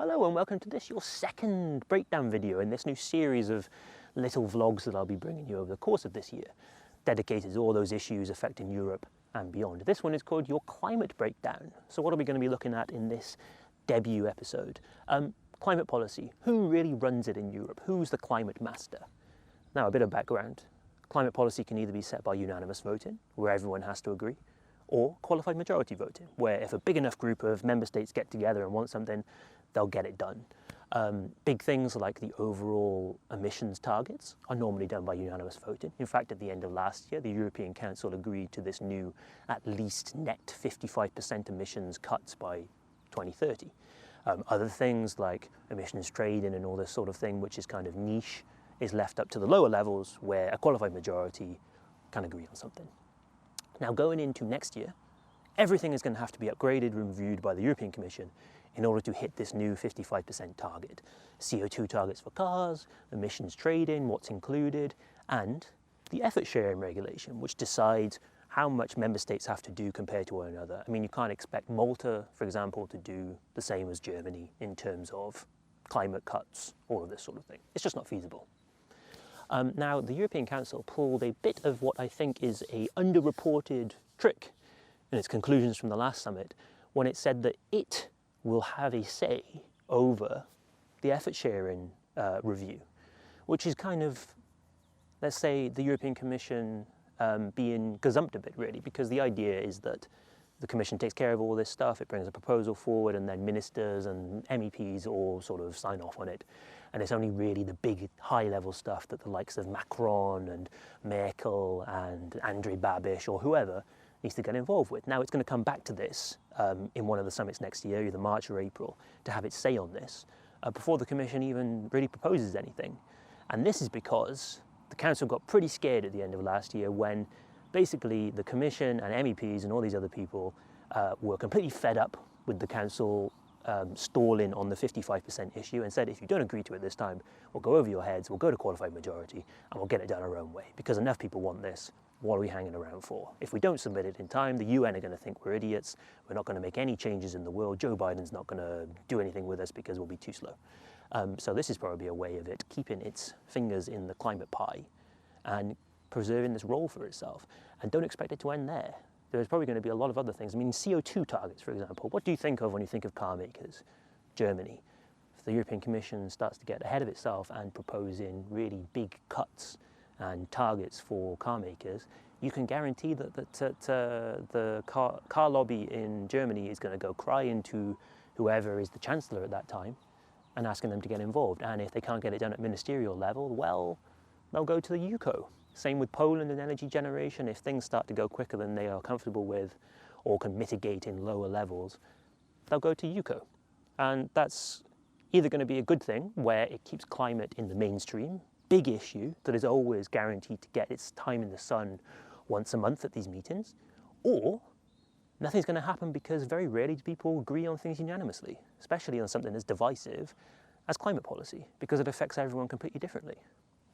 Hello and welcome to this, your second breakdown video in this new series of little vlogs that I'll be bringing you over the course of this year, dedicated to all those issues affecting Europe and beyond. This one is called Your Climate Breakdown. So what are we going to be looking at in this debut episode? Climate policy. Who really runs it in Europe? Who's the climate master? Now, a bit of background. Climate policy can either be set by unanimous voting, where everyone has to agree, or qualified majority voting, where if a big enough group of member states get together and want something, they'll get it done. Big things like the overall emissions targets are normally done by unanimous voting. In fact, at the end of last year, the European Council agreed to this new at least net 55% emissions cuts by 2030. Other things like emissions trading and all this sort of thing, which is kind of niche, is left up to the lower levels where a qualified majority can agree on something. Now, going into next year, everything is going to have to be upgraded and reviewed by the European Commission in order to hit this new 55% target. CO2 targets for cars, emissions trading, what's included, and the effort sharing regulation, which decides how much member states have to do compared to one another. I mean, you can't expect Malta, for example, to do the same as Germany in terms of climate cuts, all of this sort of thing. It's just not feasible. Now, the European Council pulled a bit of what I think is a underreported trick in its conclusions from the last summit, when it said that it will have a say over the effort sharing review, which is kind of, let's say, the European Commission being gazumped a bit, really, because the idea is that the Commission takes care of all this stuff, it brings a proposal forward, and then ministers and MEPs all sort of sign off on it. And it's only really the big high-level stuff that the likes of Macron and Merkel and Andrej Babiš or whoever needs to get involved with. Now, it's going to come back to this in one of the summits next year, either March or April, to have its say on this before the Commission even really proposes anything. And this is because the Council got pretty scared at the end of last year when basically the Commission and MEPs and all these other people were completely fed up with the Council stalling on the 55% issue and said, if you don't agree to it this time, we'll go over your heads, we'll go to qualified majority, and we'll get it done our own way. Because enough people want this, what are we hanging around for? If we don't submit it in time, the UN are going to think we're idiots, we're not going to make any changes in the world, Joe Biden's not going to do anything with us because we'll be too slow. So this is probably a way of it keeping its fingers in the climate pie and preserving this role for itself. And don't expect it to end there. There's probably going to be a lot of other things. I mean, CO2 targets, for example. What do you think of when you think of car makers? Germany. If the European Commission starts to get ahead of itself and proposing really big cuts and targets for car makers, you can guarantee that the car lobby in Germany is going to go crying to whoever is the chancellor at that time and asking them to get involved. And if they can't get it done at ministerial level, well, they'll go to the UCO. Same with Poland and energy generation. If things start to go quicker than they are comfortable with or can mitigate in lower levels, they'll go to UCO. And that's either going to be a good thing, where it keeps climate in the mainstream, big issue that is always guaranteed to get its time in the sun once a month at these meetings, or nothing's going to happen because very rarely do people agree on things unanimously, especially on something as divisive as climate policy, because it affects everyone completely differently.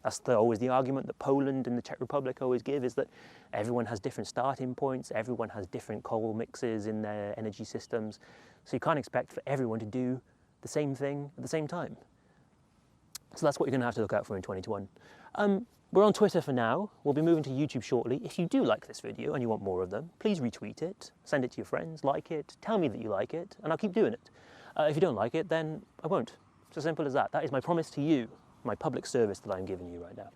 That's always the argument that Poland and the Czech Republic always give, is that everyone has different starting points, everyone has different coal mixes in their energy systems, so you can't expect for everyone to do the same thing at the same time. So that's what you're going to have to look out for in 2021. We're on Twitter for now. We'll be moving to YouTube shortly. If you do like this video and you want more of them, please retweet it, send it to your friends, like it, tell me that you like it, and I'll keep doing it. If you don't like it, then I won't. It's as simple as that. That is my promise to you, my public service that I'm giving you right now.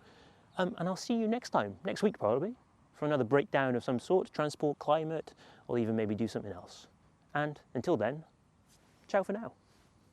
And I'll see you next time, next week probably, for another breakdown of some sort, transport, climate, or even maybe do something else. And until then, ciao for now.